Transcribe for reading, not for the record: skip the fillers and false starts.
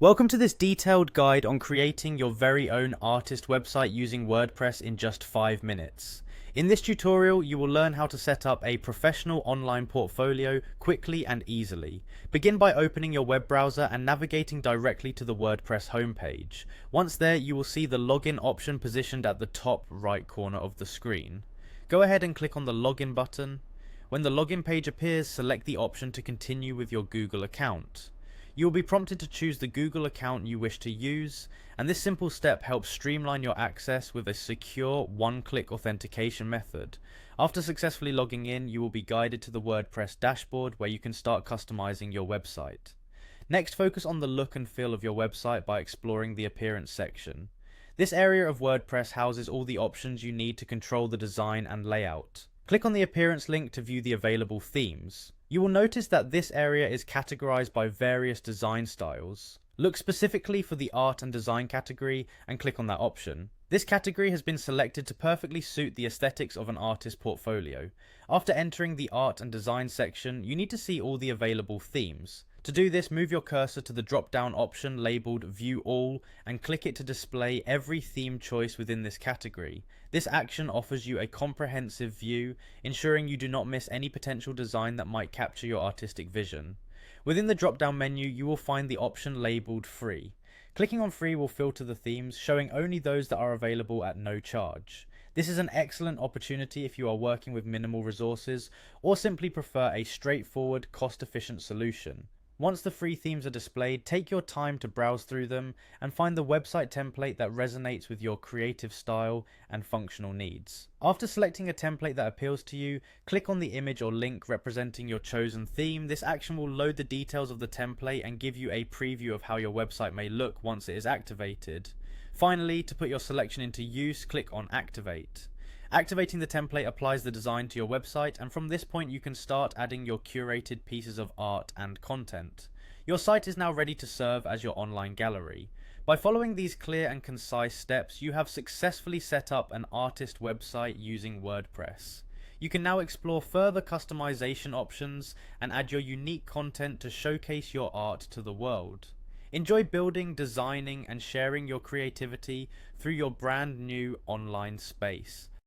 Welcome to this detailed guide on creating your very own artist website using WordPress in just 5 minutes. In this tutorial, you will learn how to set up a professional online portfolio quickly and easily. Begin by opening your web browser and navigating directly to the WordPress homepage. Once there, you will see the login option positioned at the top right corner of the screen. Go ahead and click on the login button. When the login page appears, select the option to continue with your Google account. You will be prompted to choose the Google account you wish to use, and this simple step helps streamline your access with a secure one-click authentication method. After successfully logging in, you will be guided to the WordPress dashboard where you can start customizing your website. Next, focus on the look and feel of your website by exploring the appearance section. This area of WordPress houses all the options you need to control the design and layout. Click on the appearance link to view the available themes. You will notice that this area is categorized by various design styles. Look specifically for the art and design category and click on that option. This category has been selected to perfectly suit the aesthetics of an artist portfolio. After entering the art and design section, you need to see all the available themes. To do this, move your cursor to the drop-down option labeled View All and click it to display every theme choice within this category. This action offers you a comprehensive view, ensuring you do not miss any potential design that might capture your artistic vision. Within the drop-down menu, you will find the option labeled Free. Clicking on Free will filter the themes, showing only those that are available at no charge. This is an excellent opportunity if you are working with minimal resources or simply prefer a straightforward, cost-efficient solution. Once the free themes are displayed, take your time to browse through them and find the website template that resonates with your creative style and functional needs. After selecting a template that appeals to you, click on the image or link representing your chosen theme. This action will load the details of the template and give you a preview of how your website may look once it is activated. Finally, to put your selection into use, click on Activate. Activating the template applies the design to your website, and from this point you can start adding your curated pieces of art and content. Your site is now ready to serve as your online gallery. By following these clear and concise steps, you have successfully set up an artist website using WordPress. You can now explore further customization options and add your unique content to showcase your art to the world. Enjoy building, designing, and sharing your creativity through your brand new online space.